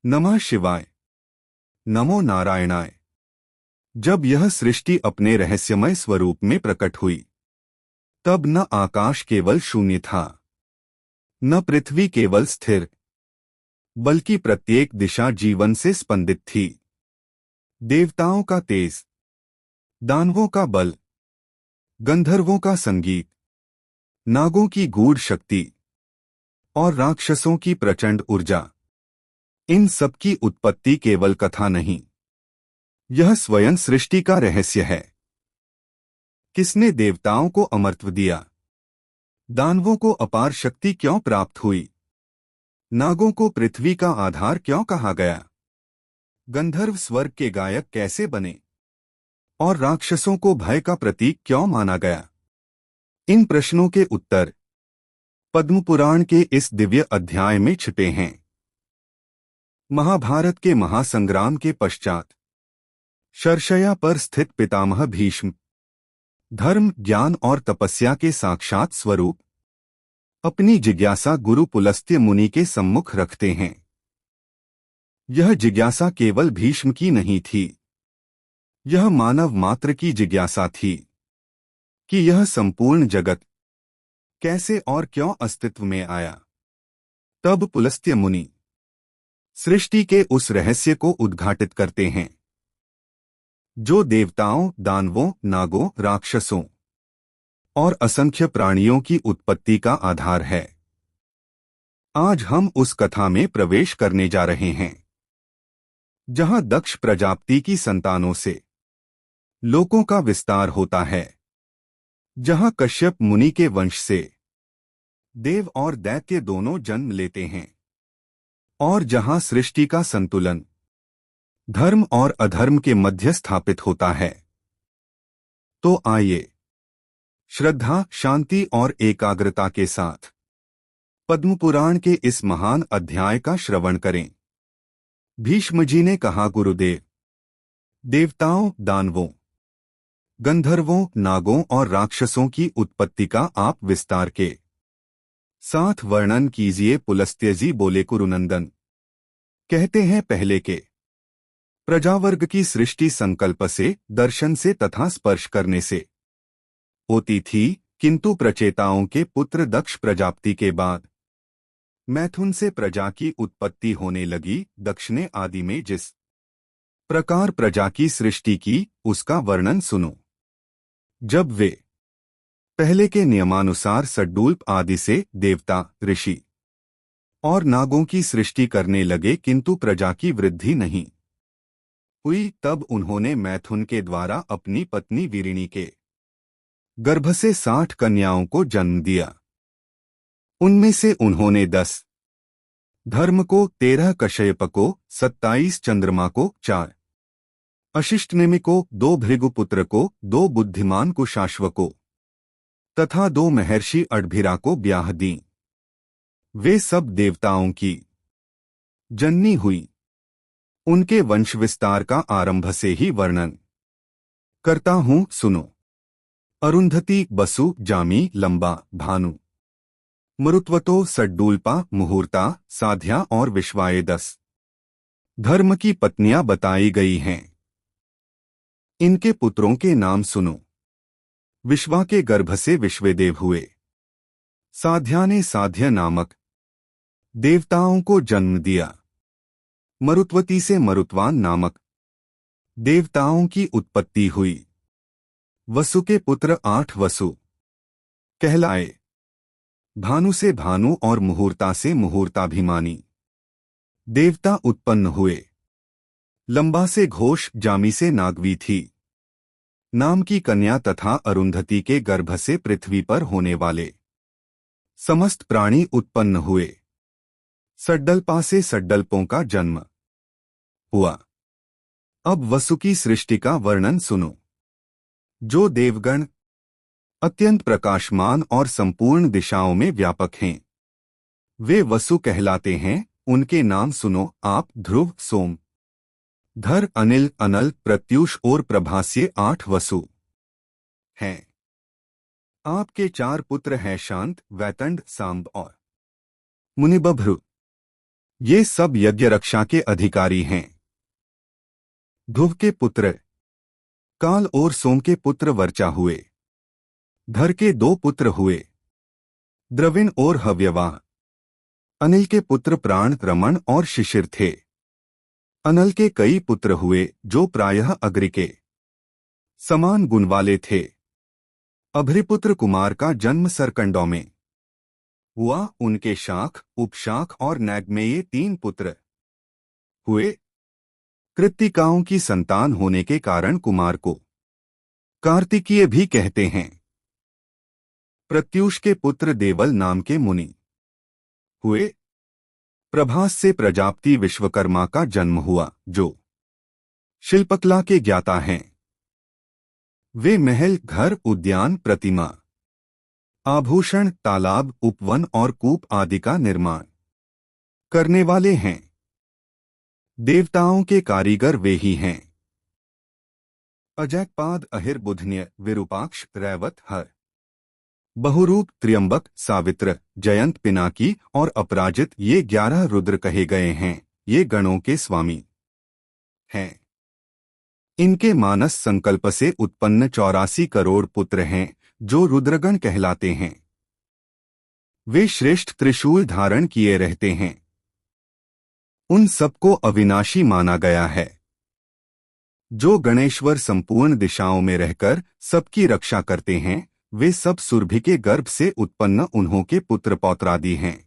नमः शिवाय। नमो नारायणाय। जब यह सृष्टि अपने रहस्यमय स्वरूप में प्रकट हुई, तब न आकाश केवल शून्य था, न पृथ्वी केवल स्थिर, बल्कि प्रत्येक दिशा जीवन से स्पंदित थी। देवताओं का तेज, दानवों का बल, गंधर्वों का संगीत, नागों की गूढ़ शक्ति और राक्षसों की प्रचंड ऊर्जा, इन सब की उत्पत्ति केवल कथा नहीं, यह स्वयं सृष्टि का रहस्य है। किसने देवताओं को अमरत्व दिया? दानवों को अपार शक्ति क्यों प्राप्त हुई? नागों को पृथ्वी का आधार क्यों कहा गया? गंधर्व स्वर्ग के गायक कैसे बने? और राक्षसों को भय का प्रतीक क्यों माना गया? इन प्रश्नों के उत्तर पद्म पुराण के इस दिव्य अध्याय में छिपे हैं। महाभारत के महासंग्राम के पश्चात शरशय्या पर स्थित पितामह भीष्म, धर्म, ज्ञान और तपस्या के साक्षात स्वरूप, अपनी जिज्ञासा गुरु पुलस्त्य मुनि के सम्मुख रखते हैं। यह जिज्ञासा केवल भीष्म की नहीं थी, यह मानव मात्र की जिज्ञासा थी कि यह संपूर्ण जगत कैसे और क्यों अस्तित्व में आया। तब पुलस्त्य मुनि सृष्टि के उस रहस्य को उद्घाटित करते हैं जो देवताओं, दानवों, नागों, राक्षसों और असंख्य प्राणियों की उत्पत्ति का आधार है। आज हम उस कथा में प्रवेश करने जा रहे हैं जहां दक्ष प्रजापति की संतानों से लोकों का विस्तार होता है, जहां कश्यप मुनि के वंश से देव और दैत्य दोनों जन्म लेते हैं, और जहां सृष्टि का संतुलन धर्म और अधर्म के मध्य स्थापित होता है। तो आइए श्रद्धा, शांति और एकाग्रता के साथ पद्म पुराण के इस महान अध्याय का श्रवण करें। भीष्म जी ने कहा, गुरुदेव, देवताओं, दानवों, गंधर्वों, नागों और राक्षसों की उत्पत्ति का आप विस्तार के साथ वर्णन कीजिए। पुलस्त्य जी बोले, कुरुनंदन, कहते हैं पहले के प्रजावर्ग की सृष्टि संकल्प से, दर्शन से तथा स्पर्श करने से होती थी, किंतु प्रचेताओं के पुत्र दक्ष प्रजापति के बाद मैथुन से प्रजा की उत्पत्ति होने लगी। दक्ष ने आदि में जिस प्रकार प्रजा की सृष्टि की, उसका वर्णन सुनो। जब वे पहले के नियमानुसार सड्डूल्प आदि से देवता, ऋषि और नागों की सृष्टि करने लगे, किंतु प्रजा की वृद्धि नहीं हुई, तब उन्होंने मैथुन के द्वारा अपनी पत्नी वीरिणी के गर्भ से 60 कन्याओं को जन्म दिया। उनमें से उन्होंने 10 धर्म को, 13 कश्यप को, 27 चंद्रमा को, 4 अशिष्टनेमि को, 2 भृगुपुत्र को, 2 बुद्धिमान कुशाश्व को तथा 2 महर्षि अड्भिरा को ब्याह दी। वे सब देवताओं की जननी हुई। उनके वंश विस्तार का आरंभ से ही वर्णन करता हूं, सुनो। अरुंधति, बसु, जामी, लंबा, भानु, मरुत्वतो, सड्डूल्पा, मुहूर्ता, साध्या और विश्वाये 10 धर्म की पत्नियां बताई गई हैं। इनके पुत्रों के नाम सुनो। विश्वा के गर्भ से विश्वेदेव हुए। साध्या ने साध्य नामक देवताओं को जन्म दिया। मरुत्वती से मरुत्वान नामक देवताओं की उत्पत्ति हुई। वसु के पुत्र 8 वसु कहलाए। भानु से भानु और मुहूर्ता से मुहूर्ताभिमानी देवता उत्पन्न हुए। लंबा से घोष, जामी से नागवी थी नाम की कन्या तथा अरुंधति के गर्भ से पृथ्वी पर होने वाले समस्त प्राणी उत्पन्न हुए। सड्डल्पा से सड्डल्पों का जन्म हुआ। अब वसु की सृष्टि का वर्णन सुनो। जो देवगण अत्यंत प्रकाशमान और संपूर्ण दिशाओं में व्यापक हैं, वे वसु कहलाते हैं। उनके नाम सुनो आप। ध्रुव, सोम, धर, अनिल, अनल, प्रत्यूष और प्रभास्य 8 वसु हैं। आपके 4 पुत्र हैं, शांत, वैतंड, सांब और मुनिबभ्रु। ये सब यज्ञ रक्षा के अधिकारी हैं। ध्रुव के पुत्र काल और सोम के पुत्र वर्चा हुए। धर के 2 पुत्र हुए, द्रविण और हव्यवाह। अनिल के पुत्र प्राण, रमण और शिशिर थे। अनल के कई पुत्र हुए जो प्रायः अग्रि के समान गुण वाले थे। अभ्रिपुत्र कुमार का जन्म सरकंडों में हुआ। उनके शाख, उपशाख और नैगमेय 3 पुत्र हुए। कृत्तिकाओं की संतान होने के कारण कुमार को कार्तिकीय भी कहते हैं। प्रत्यूष के पुत्र देवल नाम के मुनि हुए। प्रभास से प्रजापति विश्वकर्मा का जन्म हुआ, जो शिल्पकला के ज्ञाता हैं। वे महल, घर, उद्यान, प्रतिमा, आभूषण, तालाब, उपवन और कूप आदि का निर्माण करने वाले हैं। देवताओं के कारीगर वे ही हैं। अजैकपाद, अहिर, बुधन्य, विरूपाक्ष, रैवत, हर, बहुरूप, त्र्यंबक, सावित्र, जयंत, पिनाकी और अपराजित ये 11 रुद्र कहे गए हैं। ये गणों के स्वामी हैं। इनके मानस संकल्प से उत्पन्न 84 करोड़ पुत्र हैं जो रुद्रगण कहलाते हैं। वे श्रेष्ठ त्रिशूल धारण किए रहते हैं। उन सबको अविनाशी माना गया है। जो गणेश्वर संपूर्ण दिशाओं में रहकर सबकी रक्षा करते हैं, वे सब सुरभि के गर्भ से उत्पन्न उन्हों के पुत्र पौत्रादि हैं।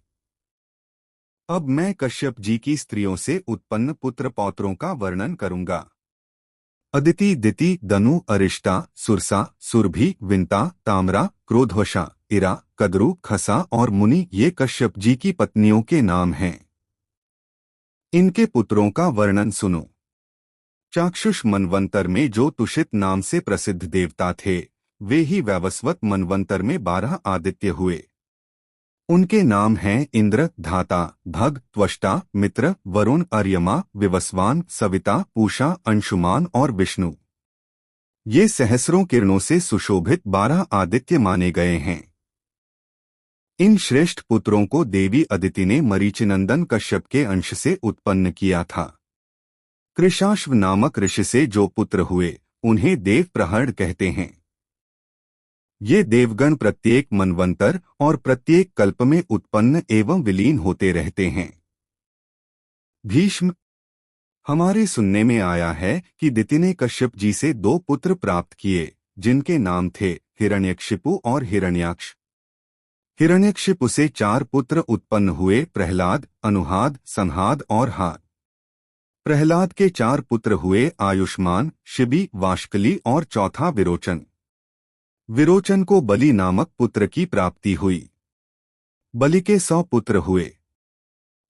अब मैं कश्यप जी की स्त्रियों से उत्पन्न पुत्र पौत्रों का वर्णन करूंगा। अदिति, दिति, दनु, अरिष्टा, सुरसा, सुरभि, विंता, ताम्रा, क्रोधवशा, इरा, कद्रु, खसा और मुनि ये कश्यप जी की पत्नियों के नाम हैं। इनके पुत्रों का वर्णन सुनो। चाक्षुष मनवंतर में जो तुषित नाम से प्रसिद्ध देवता थे, वे ही वैवस्वत मनवंतर में 12 आदित्य हुए। उनके नाम हैं इंद्र, धाता, भग, त्वष्टा, मित्र, वरुण, अर्यमा, विवस्वान, सविता, पूषा, अंशुमान और विष्णु। ये सहस्रों किरणों से सुशोभित 12 आदित्य माने गए हैं। इन श्रेष्ठ पुत्रों को देवी अदिति ने मरीचिनंदन कश्यप के अंश से उत्पन्न किया था। कृशाश्व नामक ऋषि से जो पुत्र हुए, उन्हें देव प्रहड़ कहते हैं। ये देवगण प्रत्येक मनवंतर और प्रत्येक कल्प में उत्पन्न एवं विलीन होते रहते हैं। भीष्म, हमारे सुनने में आया है कि दिति ने कश्यप जी से 2 पुत्र प्राप्त किए, जिनके नाम थे हिरण्यकशिपु और हिरण्याक्ष। हिरण्यकशिपु से 4 पुत्र उत्पन्न हुए, प्रहलाद, अनुहाद, संहाद और हाद। प्रहलाद के 4 पुत्र हुए, आयुष्मान, शिबी, वाष्कली और चौथा विरोचन। विरोचन को बलि नामक पुत्र की प्राप्ति हुई। बलि के 100 पुत्र हुए।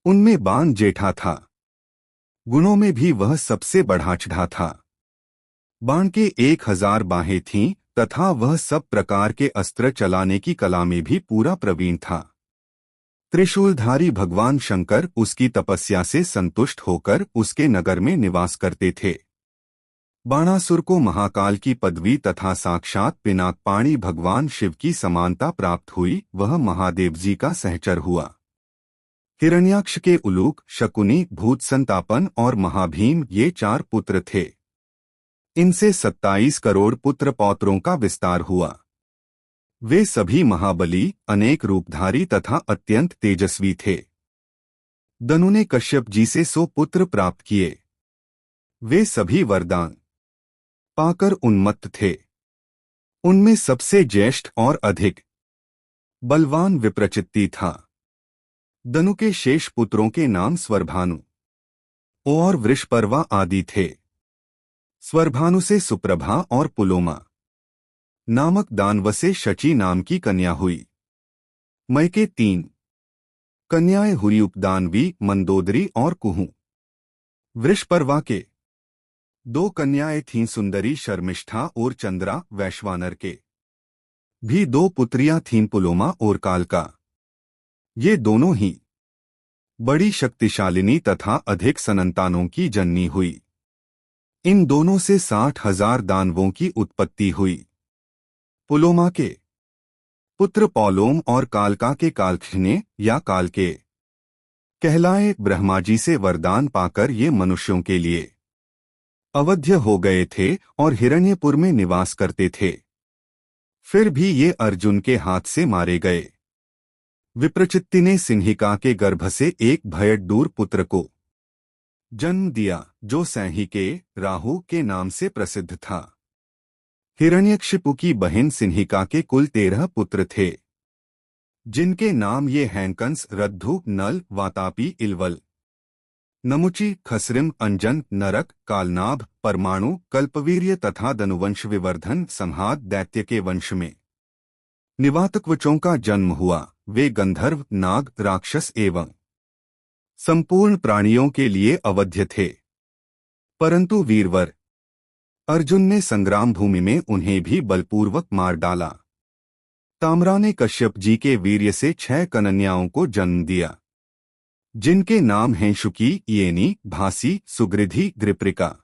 उनमें बाण जेठा था। गुणों में भी वह सबसे बढ़ाचढ़ा था। बाण के 1000 बाहें थीं तथा वह सब प्रकार के अस्त्र चलाने की कला में भी पूरा प्रवीण था। त्रिशूलधारी भगवान शंकर उसकी तपस्या से संतुष्ट होकर उसके नगर में निवास करते थे। बाणासुर को महाकाल की पदवी तथा साक्षात पिनाकपाणी भगवान शिव की समानता प्राप्त हुई। वह महादेव जी का सहचर हुआ। हिरण्याक्ष के उलूक, शकुनी, भूत संतापन और महाभीम ये 4 पुत्र थे। इनसे 27 करोड़ पुत्र पौत्रों का विस्तार हुआ। वे सभी महाबली, अनेक रूपधारी तथा अत्यंत तेजस्वी थे। दनु ने कश्यप जी से 100 पुत्र प्राप्त किए। वे सभी वरदान पाकर उन्मत्त थे। उनमें सबसे ज्येष्ठ और अधिक बलवान विप्रचित्ति था। दनु के शेष पुत्रों के नाम स्वरभानु और वृषपर्वा आदि थे। स्वरभानु से सुप्रभा और पुलोमा नामक दानवसे शची नाम की कन्या हुई। मय के 3 कन्याएं हुई, उपदानवी, मंदोदरी और कुहू। वृषपर्वा के 2 कन्याएं थीं, सुंदरी, शर्मिष्ठा और चंद्रा। वैश्वानर के भी 2 पुत्रियां थीं, पुलोमा और कालका। ये दोनों ही बड़ी शक्तिशालिनी तथा अधिक संतानों की जननी हुई। इन दोनों से 60,000 दानवों की उत्पत्ति हुई। पुलोमा के पुत्र पौलोम और कालका के कालखने या कालके। कहलाए ब्रह्माजी से वरदान पाकर ये मनुष्यों के लिए अवध्य हो गए थे और हिरण्यपुर में निवास करते थे। फिर भी ये अर्जुन के हाथ से मारे गए। विप्रचित्ति ने सिंहिका के गर्भ से एक भयड्डूर पुत्र को जन्म दिया, जो सैंहिके राहु के नाम से प्रसिद्ध था। हिरण्यकशिपु की बहन सिंहिका के कुल 13 पुत्र थे, जिनके नाम ये हैं कंस, रद्धु, नल, वातापी, इलवल, नमुचि, खसरिम, अंजन, नरक, कालनाभ, परमाणु, कल्पवीर्य तथा धनुवंश विवर्धन संहाद दैत्य के वंश में निवातकवचों का जन्म हुआ। वे गंधर्व, नाग, राक्षस एवं संपूर्ण प्राणियों के लिए अवध्य थे। परंतु वीरवर अर्जुन ने संग्राम भूमि में उन्हें भी बलपूर्वक मार डाला। ताम्रा ने कश्यप जी के वीर्य से 6 कन्याओं को जन्म दिया, जिनके नाम हैं शुकी, येनी, भासी, सुगृधि, गृप्रिका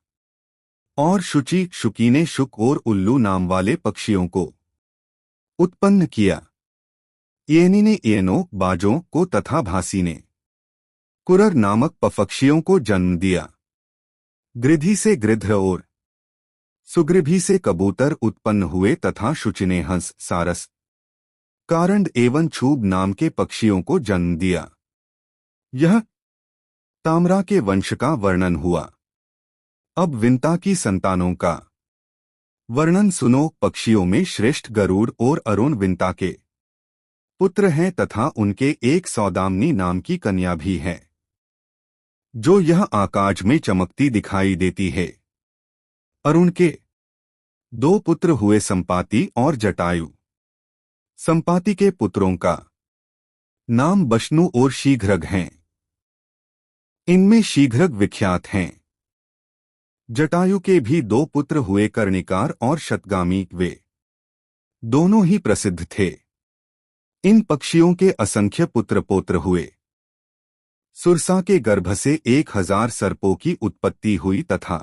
और शुचि। शुकी ने शुक और उल्लू नाम वाले पक्षियों को उत्पन्न किया। येनी ने येनों, बाजों को तथा भासी ने कुरर नामक पक्षियों को जन्म दिया। गृधि से गृध्र और सुगृभि से कबूतर उत्पन्न हुए तथा शुचि ने हंस, सारस, कारंड एवं छूब नाम के पक्षियों को जन्म दिया। यह ताम्रा के वंश का वर्णन हुआ। अब विंता की संतानों का वर्णन सुनो। पक्षियों में श्रेष्ठ गरुड़ और अरुण विंता के पुत्र हैं तथा उनके एक सौदामिनी नाम की कन्या भी है, जो यह आकाश में चमकती दिखाई देती है। अरुण के 2 पुत्र हुए, संपाति और जटायु। संपाति के पुत्रों का नाम बशनु और शीघ्रग हैं। इनमें शीघ्रग विख्यात हैं। जटायु के भी 2 पुत्र हुए, कर्णिकार और शतगामी। वे दोनों ही प्रसिद्ध थे। इन पक्षियों के असंख्य पुत्र पौत्र हुए। सुरसा के गर्भ से 1000 सर्पों की उत्पत्ति हुई तथा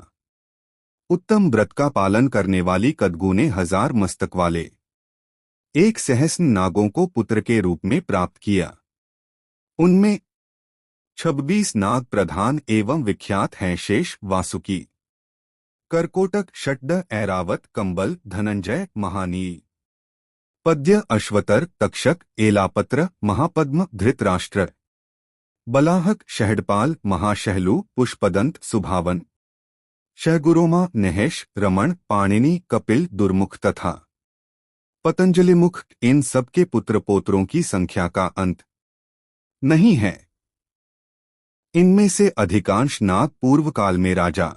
उत्तम व्रत का पालन करने वाली कदगु ने 1000 मस्तक वाले 1 सहस्र नागों को पुत्र के रूप में प्राप्त किया। उनमें 26 नाग प्रधान एवं विख्यात हैं, शेष, वासुकी, करकोटक, षड्ड, ऐरावत, कंबल, धनंजय, महानील, पद्य, अश्वतर, तक्षक, एलापत्र, महापद्म, धृतराष्ट्र, बलाहक, शहडपाल, महाशहलू, पुष्पदंत, सुभावन, शहगुरोमा, नहेश, रमण, पाणिनि, कपिल, दुर्मुख तथा पतंजलिमुख। इन सबके पुत्र पोत्रों की संख्या का अंत नहीं है। इनमें से अधिकांश नाग पूर्व काल में राजा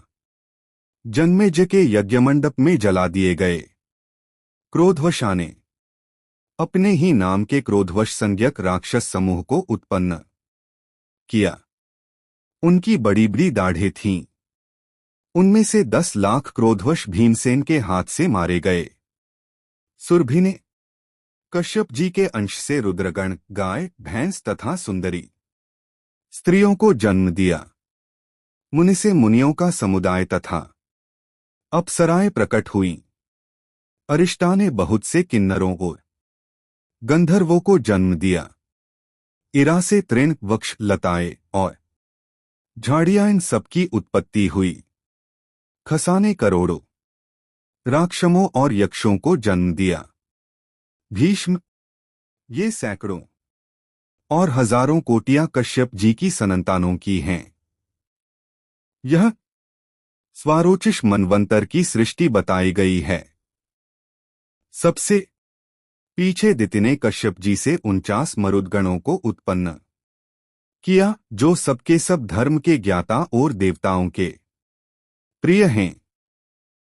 जन्मेजय के यज्ञमंडप में जला दिए गए। क्रोधवशा ने अपने ही नाम के क्रोधवश संज्ञक राक्षस समूह को उत्पन्न किया। उनकी बड़ी बड़ी दाढ़ें थीं। उनमें से 10 लाख क्रोधवश भीमसेन के हाथ से मारे गए। सुरभि ने कश्यप जी के अंश से रुद्रगण, गाय, भैंस तथा सुंदरी स्त्रियों को जन्म दिया। मुनि से मुनियों का समुदाय तथा अप्सराएं प्रकट हुईं। अरिष्टा ने बहुत से किन्नरों और गंधर्वों को जन्म दिया। इरा से तृण, वृक्ष, लताएं और झाड़ियां, इन सबकी उत्पत्ति हुई। खसा ने करोड़ों राक्षसों और यक्षों को जन्म दिया। भीष्म, ये सैकड़ों और हजारों कोटियां कश्यप जी की संतानों की हैं। यह स्वारोचिष मनवंतर की सृष्टि बताई गई है। सबसे पीछे दिति ने कश्यप जी से 49 मरुदगणों को उत्पन्न किया, जो सबके सब धर्म के ज्ञाता और देवताओं के प्रिय हैं।